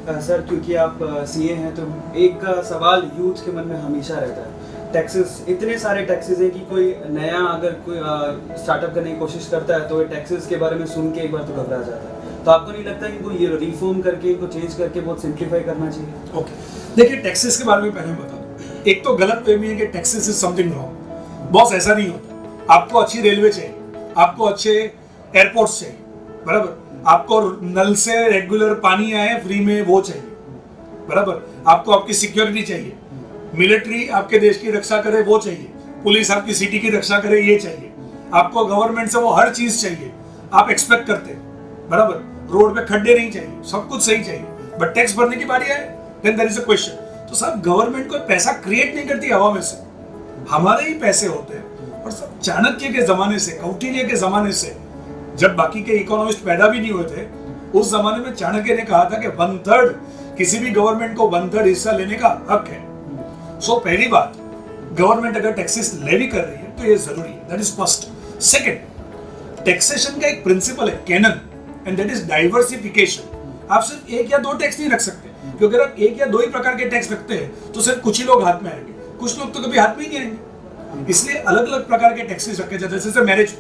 Sir क्योंकि आप CA हैं तो एक सवाल यूथ के मन में हमेशा रहता है, टैक्सेस, इतने सारे टैक्सेस हैं कि कोई नया अगर कोई स्टार्टअप करने की कोशिश करता है तो ये टैक्सेस के बारे में सुन के एक बार तो घबरा जाता है। तो आपको नहीं लगता कि कोई ये रिफॉर्म करके इनको चेंज करके बहुत सिंप्लीफाई करना चाहिए? ओके, देखिए टैक्सेस के बारे में पहले बता दूं, एक तो गलत फहमी है कि taxes is something wrong. Boss, ऐसा नहीं होता। आपको अच्छी रेलवे चाहिए, आपको अच्छे एयरपोर्ट्स चाहिए, बराबर, आपको नल से रेगुलर पानी आए फ्री में वो चाहिए, बराबर, आपको आपकी सिक्योरिटी चाहिए, मिलिट्री आपके देश की रक्षा करे वो चाहिए, पुलिस आपकी सिटी की रक्षा करे ये चाहिए, आपको गवर्नमेंट से वो हर चीज चाहिए, आप एक्सपेक्ट करते हैं, बराबर, रोड पे खड्डे नहीं चाहिए, सब कुछ सही चाहिए, बट टैक्स भरने की बारी आए then there is a question. तो साहब, गवर्नमेंट कोई पैसा क्रिएट नहीं करती हवा में से, हमारे ही पैसे होते हैं। और सब चाणक्य के जमाने से, कौटिल्य के जमाने से, जब बाकी के इकोनॉमिस्ट पैदा भी नहीं हुए थे, उस जमाने में चाणक्य ने कहा था कि 1/3 किसी भी गवर्नमेंट को 1/3 हिस्सा लेने का हक है। सो पहली बात, गवर्नमेंट अगर टैक्सेस लेवी कर रही है तो ये जरूरी है, that is first. Second, taxation का एक प्रिंसिपल है, canon, and that is diversification. आप सिर्फ एक या दो टैक्स नहीं रख सकते, क्योंकि अगर आप एक या दो ही प्रकार के टैक्स रखते हैं तो सिर्फ कुछ ही लोग हाथ में आएंगे, कुछ लोग तो कभी हाथ में ही नहीं आएंगे। इसलिए अलग अलग प्रकार के टैक्सेस रखे जाते हैं। जैसे मैरिज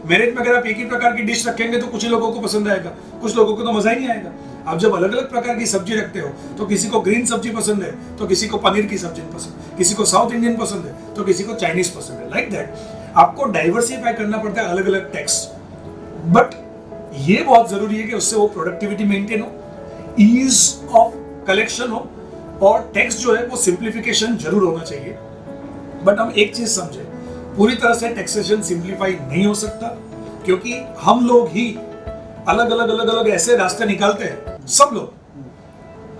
में अगर आप एक ही प्रकार की डिश रखेंगे तो कुछ ही लोगों को पसंद आएगा, कुछ लोगों को तो मजा ही नहीं आएगा। आप जब अलग अलग प्रकार की सब्जी रखते हो तो किसी को ग्रीन सब्जी पसंद है तो किसी को पनीर की सब्जी पसंद, किसी को साउथ इंडियन पसंद है तो किसी को चाइनीज पसंद है। लाइक दैट आपको डाइवर्सिफाई करना पड़ता है, अलग अलग टैक्स। बट ये बहुत जरूरी है कि उससे वो प्रोडक्टिविटी मेंटेन हो, ईज ऑफ कलेक्शन हो, और टैक्स जो है वो सिंप्लीफिकेशन जरूर होना चाहिए। बट हम एक चीज समझे, पूरी तरह से टैक्सेशन सिंप्लीफाई नहीं हो सकता, क्योंकि हम लोग ही अलग अलग ऐसे रास्ते निकालते हैं। सब लोग,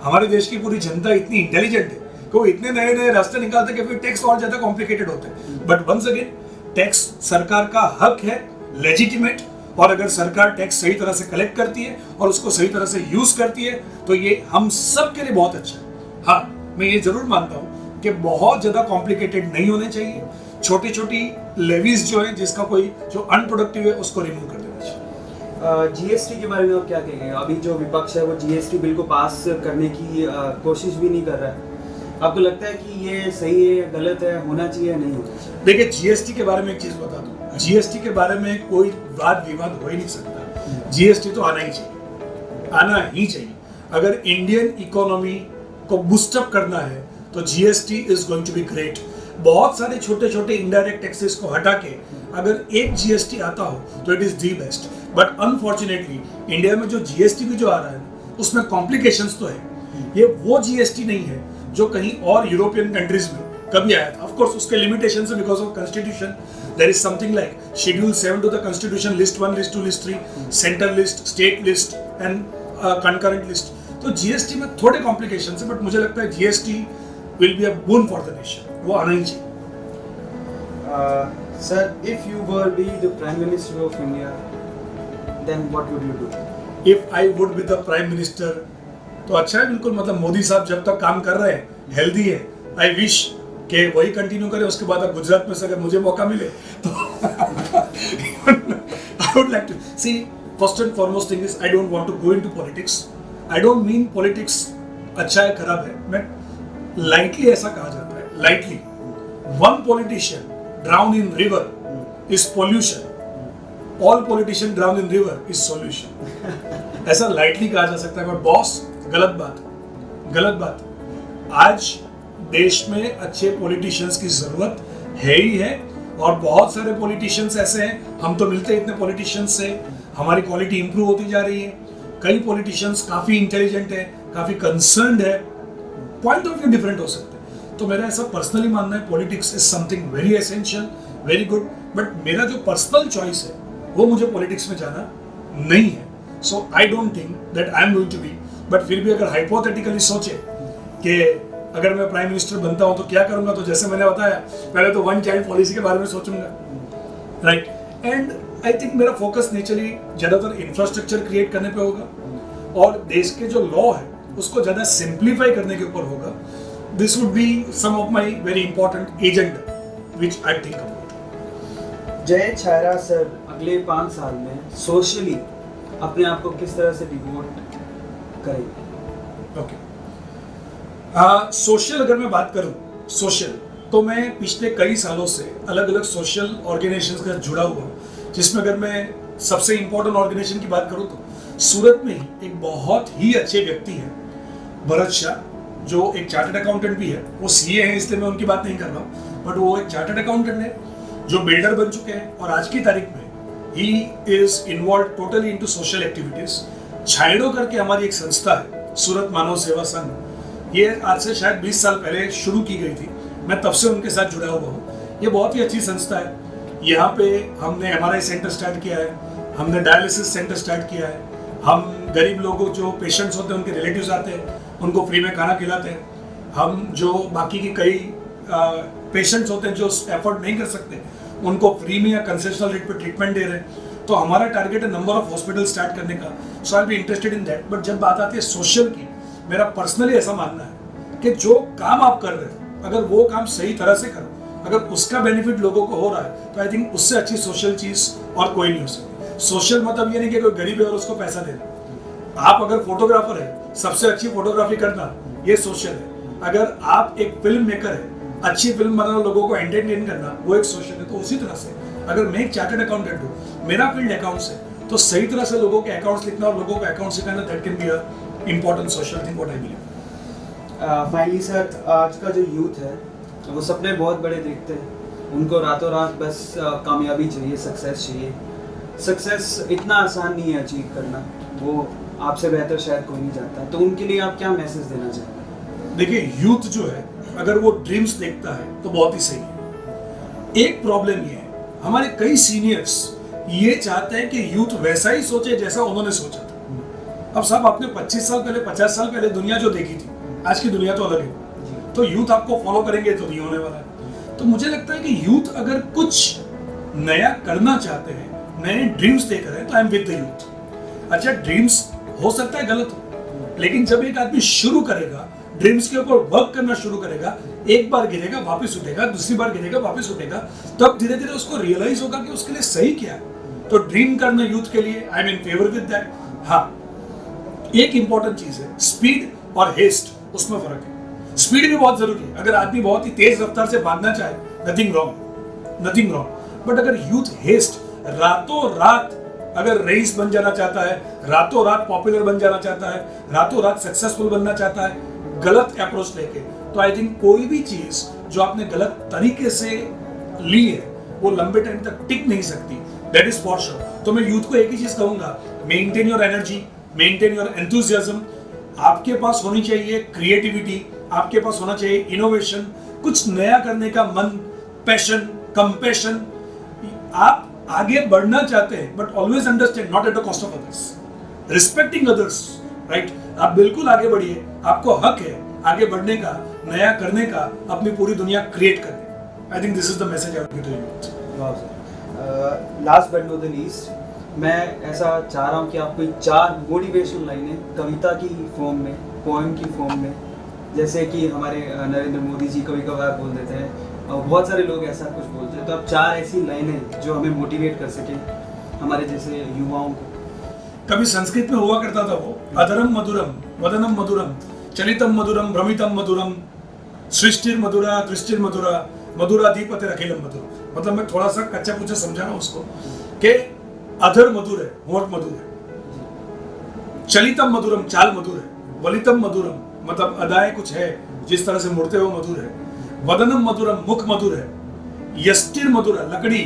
हमारे देश की पूरी जनता इतनी इंटेलिजेंट है कि वो इतने नए नए रास्ते निकालते हैं कि फिर टैक्स और ज्यादा कॉम्प्लिकेटेड होते हैं। बट वंस अगेन, टैक्स सरकार का हक है, लेजिटिमेट, और अगर सरकार टैक्स सही तरह से कलेक्ट करती है और उसको सही तरह से यूज करती है तो ये हम सब के लिए बहुत अच्छा है। हाँ, मैं ये जरूर मानता हूँ कि बहुत ज्यादा कॉम्प्लिकेटेड नहीं होने चाहिए। छोटी छोटी लेवीज जो है, जिसका कोई जो अनप्रोडक्टिव है उसको रिमूव कर देना चाहिए। जीएसटी के बारे में आप क्या कहेंगे? अभी जो विपक्ष है वो जीएसटी बिल को पास करने की कोशिश भी नहीं कर रहा है। आपको लगता है कि ये सही है, गलत है, होना चाहिए, नहीं होना चाहिए? देखिए, जीएसटी के बारे में एक चीज बता दूं, जीएसटी के बारे में कोई वाद विवाद हो ही नहीं सकता। जीएसटी तो आना ही चाहिए, आना ही चाहिए। अगर इंडियन इकोनॉमी को बूस्टअप करना है तो GST is going to be great. बहुत सारे छोटे छोटे इनडायरेक्ट टैक्सेस को हटा के अगर एक जीएसटी आता हो तो it is the best. But unfortunately India में जो जीएसटी भी जो आ रहा है उसमें कॉम्प्लिकेशंस तो है। ये वो जीएसटी नहीं है जो कहीं और यूरोपियन कंट्रीज में कभी आया था। ऑफ कोर्स उसके लिमिटेशंस है because of constitution. There is something like schedule 7 to the constitution, list 1, list 2, list 3, centre list, state list and concurrent list. तो जीएसटी में थोड़े कॉम्प्लिकेशंस है, बट मुझे लगता है GST will be a boon for the nation, वो आना ही चाहिए। Sir, if you were be the prime minister of India then what would you do? If I would be the prime minister, तो अच्छा है, बिल्कुल, मतलब मोदी साहब जब तक काम कर रहे हैं, हेल्दी है, आई विश कि वही कंटिन्यू करें। उसके बाद अब गुजरात में से अगर मुझे मौका मिले तो I would like to see, first and foremost thing is I don't want to go into politics. I don't mean politics अच्छा है खराब है, मैं लाइटली ऐसा कहा जाता है, lightly. One politician drown in river is pollution, all politician drown in river is solution. ऐसा लाइटली कहा जा सकता है, बट बॉस, गलत बात, गलत बात। आज देश में अच्छे पॉलिटिशियंस की जरूरत है ही है, और बहुत सारे पॉलिटिशियंस ऐसे हैं, हम तो मिलते हैं इतने पॉलिटिशियंस से, हमारी क्वालिटी इंप्रूव होती जा रही है। कई पॉलिटिशियंस काफी इंटेलिजेंट है, काफी कंसर्न्ड है, पॉइंट ऑफ व्यू डिफरेंट हो सकते हैं। तो मेरा ऐसा पर्सनली मानना है, politics is something very essential, very good, but मेरा जो पर्सनल चॉइस है वो मुझे पॉलिटिक्स में जाना नहीं है। So I don't think that I am going to be, but फिर भी अगर हाइपोथेटिकली सोचे कि अगर मैं प्राइम मिनिस्टर बनता हूं तो क्या करूंगा, तो जैसे मैंने बताया, पहले तो वन चाइल्ड पॉलिसी के बारे में सोचूंगा, राइट। एंड आई थिंक मेरा फोकस नेचुरली ज्यादातर इंफ्रास्ट्रक्चर क्रिएट करने पे होगा, और देश के जो लॉ है उसको ज्यादा सिंप्लीफाई करने के ऊपर होगा। This would be some of my very important agenda which I think about. Jai Chhayra sir अगले 5 साल में सोशली अपने आप को किस तरह से डिवोट करेंगे? ओके, सोशल अगर मैं बात करूं, सोशल तो मैं पिछले कई सालों से अलग अलग सोशल ऑर्गेनाइजेशंस का जुड़ा हुआ हूं, जिसमें अगर मैं सबसे इंपॉर्टेंट ऑर्गेनाइजेशन की बात करूं तो सूरत में ही एक बहुत ही अच्छे व्यक्ति है भरत शाह, जो एक चार्टर्ड अकाउंटेंट भी है। वो सीए हैं इसलिए मैं उनकी बात नहीं कर रहा हूँ, बट वो एक चार्टर्ड अकाउंटेंट है जो बिल्डर बन चुके हैं और आज की तारीख में he is involve totally into social activities. छाइडो करके हमारी एक संस्था है, सूरत मानव सेवा संघ, ये आज से शायद 20 साल पहले शुरू की गई थी। मैं तब से उनके साथ जुड़ा हुआ हूँ। ये बहुत ही अच्छी संस्था है। यहाँ पे हमने MRI सेंटर स्टार्ट किया है, हमने डायलिसिस सेंटर स्टार्ट किया है, हम गरीब लोगों जो पेशेंट्स होते हैं उनके रिलेटिव्स आते हैं उनको फ्री में खाना खिलाते हैं। हम जो बाकी की कई पेशेंट्स होते हैं जो एफोर्ड नहीं कर सकते उनको फ्री में या कंसेशनल रेट पे ट्रीटमेंट दे रहे हैं। तो हमारा टारगेट है नंबर ऑफ हॉस्पिटल स्टार्ट करने का। So I be interested in that. But जब बात आती है सोशल की, मेरा पर्सनली ऐसा मानना है कि जो काम आप कर रहे हो अगर वो काम सही तरह से करो, अगर उसका बेनिफिट लोगों को हो रहा है तो आई थिंक उससे अच्छी सोशल चीज और कोई नहीं हो सकती। सोशल मतलब ये नहीं कि कोई गरीब है और उसको पैसा देना। आप अगर फोटोग्राफर है, सबसे अच्छी फोटोग्राफी करना, ये सोशल है। अगर आप एक फिल्म मेकर है, अच्छी फिल्म बनाना, लोगों को एंटरटेन करना, वो एक सोशल है। तो उसी तरह से अगर मैं एक चार्टर्ड अकाउंटेंट हूँ, मेरा फील्ड अकाउंट्स है, तो सही तरह से लोगों के अकाउंट्स लिखना और लोगों को अकाउंट सिखाना, that can be a important social thing what I believe. Finally sir, आज का जो यूथ है वो सपने बहुत बड़े देखते हैं। उनको रातों रात बस कामयाबी चाहिए, सक्सेस चाहिए। सक्सेस इतना आसान नहीं है अचीव करना, वो आपसे बेहतर शायद कोई नहीं जानता। तो उनके लिए आप क्या मैसेज देना चाहेंगे? देखिए, यूथ जो है अगर वो ड्रीम्स देखता है तो बहुत ही सही है। एक प्रॉब्लम ये है, हमारे कई सीनियर्स ये चाहते हैं कि यूथ वैसा ही सोचे जैसा उन्होंने सोचा था। अब साहब, आपने 25 साल पहले, 50 साल पहले दुनिया जो देखी थी, आज की दुनिया तो अलग है। तो यूथ आपको फॉलो करेंगे तो नहीं होने वाला है। तो मुझे लगता है कि यूथ अगर कुछ नया करना चाहते हैं, नए ड्रीम्स देख रहे हैं, तो I am with the youth. अच्छा, ड्रीम्स हो सकता है गलत हो, लेकिन जब एक आदमी शुरू करेगा, ड्रीम्स के ऊपर वर्क करना शुरू करेगा, एक बार गिरेगा वापस उठेगा, दूसरी बार गिरेगा वापस उठेगा, तब धीरे धीरे उसको रियलाइज होगा कि उसके लिए सही क्या है। तो ड्रीम करना यूथ के लिए, I am in favour with that. हाँ, एक इंपॉर्टेंट चीज है, स्पीड और हेस्ट, उसमें फर्क है। स्पीड भी बहुत जरूरी है। अगर आदमी बहुत ही तेज रफ्तार से भागना चाहे, nothing wrong, nothing wrong. But अगर यूथ हेस्ट, रातों रात अगर रईस बन जाना चाहता है, रातों रात पॉपुलर बन जाना चाहता है, रातों रात सक्सेसफुल बनना चाहता है, गलत अप्रोच लेके, तो आई थिंक कोई भी चीज जो आपने गलत तरीके से ली है वो लंबे टाइम तक टिक नहीं सकती। That is for sure. तो मैं यूथ को एक ही चीज कहूंगा, maintain your energy, maintain your enthusiasm. आपके पास होनी चाहिए क्रिएटिविटी, आपके पास होना चाहिए इनोवेशन, कुछ नया करने का मन, पैशन, कंपैशन। आप आगे बढ़ना चाहते हैं, but always understand not at the cost of others, respecting others, right. आप बिल्कुल आगे बढ़िए, आपको हक है आगे बढ़ने का, नया करने का, अपनी पूरी दुनिया क्रिएट करने। I think this is the message I want to youth. Last but not the least, मैं ऐसा चाह रहा हूँ कि आप कोई 4 मोटिवेशनल लाइनें कविता की फॉर्म में, पोएम की फॉर्म में, जैसे कि हमारे नरेंद्र मोदी जी कभी कभार बोल देते हैं, और बहुत सारे लोग ऐसा कुछ बोलते हैं, तो आप 4 ऐसी लाइनें जो हमें मोटिवेट कर सके, हमारे जैसे युवाओं को। कभी संस्कृत में हुआ करता था वो, अधरम मधुरम वदनम मधुरम चलितम मधुरम भ्रमितम मधुरम सृष्टिर मधुरा दृष्टिर मधुरा मधुराधिपति अखिलम मधुर। मतलब मैं थोड़ा सा कच्चा पूछा समझा रहा हूं उसको कि अधर मधुर है, होंठ मधुर है, चलितम मधुरम चाल मधुर है, वलितम मधुरम मतलब अदाएं कुछ है, जिस तरह से मुड़ते हो मधुर है, वदनम मधुरम मुख मधुर है, यष्टिर मधुर लकड़ी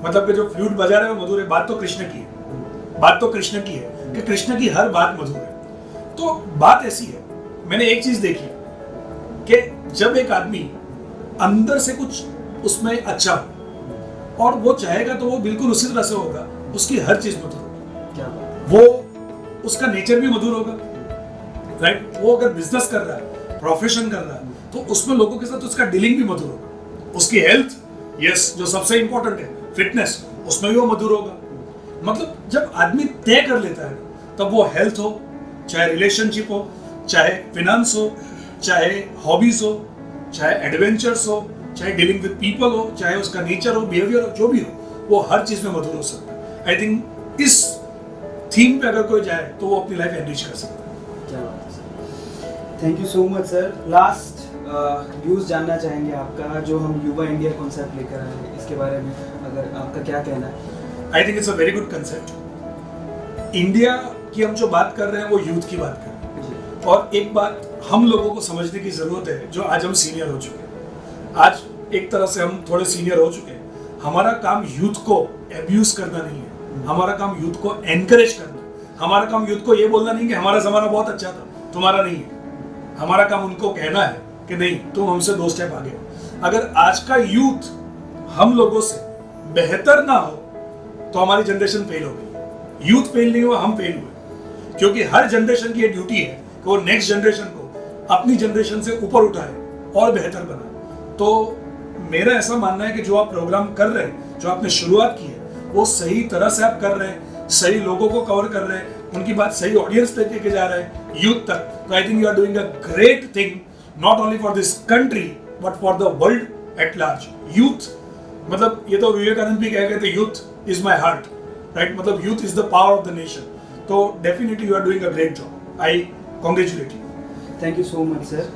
मतलब कि जो फ्लूट बजा रहे हो मधुर है। बात तो कृष्ण की है, बात तो कृष्ण की है कि कृष्ण की हर बात मधुर है। तो बात ऐसी है, मैंने एक चीज देखी कि जब एक आदमी अंदर से कुछ उसमें अच्छा हो और वो चाहेगा तो वो बिल्कुल उसी तरह से होगा, उसकी हर चीज मधुर होगी, वो उसका नेचर भी मधुर होगा, राइट। वो अगर बिजनेस कर रहा है, प्रोफेशन कर रहा है, तो उसमें लोगों के साथ उसका डीलिंग भी मधुर होगा। उसकी हेल्थ, यस, जो सबसे इंपॉर्टेंट है, फिटनेस, उसमें भी वो मधुर होगा। मतलब जब आदमी तय कर लेता है तब वो हेल्थ हो, चाहे रिलेशनशिप हो, चाहे फिनेंस हो, चाहे हॉबीज हो, चाहे एडवेंचर्स हो, चाहे डीलिंग विद पीपल हो, चाहे उसका नेचर हो, बिहेवियर हो, जो भी हो, वो हर चीज में मधुर हो सकता है। आई थिंक इस थीम पे अगर कोई जाए तो वो अपनी लाइफ एनरिच कर सकता है। क्या बात है। Thank you so much sir. Last views जानना चाहेंगे आपका, जो हम युवा इंडिया कॉन्सेप्ट लेकर आए हैं, इसके बारे में अगर आपका क्या कहना है? I think it's a very good concept. India की हम जो बात कर रहे हैं वो यूथ की बात कर रहे हैं, जी और एक बात हम लोगों को समझने की जरूरत है, जो आज हम सीनियर हो चुके हैं, आज एक तरह से हम थोड़े सीनियर हो चुके हैं। हमारा काम यूथ को एब्यूज करना नहीं है, हमारा काम यूथ को एनकरेज करना है। हमारा काम यूथ को ये बोलना नहीं कि हमारा जमाना बहुत अच्छा था, तुम्हारा नहीं है। हमारा काम उनको कहना है कि नहीं, तुम हमसे 2 स्टेप आगे हो। अगर आज का यूथ हम लोगों से बेहतर ना हो तो हमारी जनरेशन फेल हो गई। यूथ फेल नहीं हुआ, हम फेल हुए, क्योंकि हर जनरेशन की ये ड्यूटी है कि वो नेक्स्ट जनरेशन को अपनी जनरेशन से ऊपर उठाए और बेहतर बनाए। तो मेरा ऐसा मानना है कि जो आप प्रोग्राम कर रहे हैं, जो आपने शुरुआत की है, वो सही तरह से आप कर रहे हैं, सही लोगों को कवर कर रहे हैं, उनकी बात सही ऑडियंस तक लेके जा रहे हैं, यूथ तक। तो I think you are doing a great thing, not only for this country but for the world at large. Youth मतलब, ये तो विवेकानंद भी कह गए थे, youth is my heart, right? मतलब youth is the power of the nation. तो definitely you are doing a great job. I congratulate you. Thank you so much sir.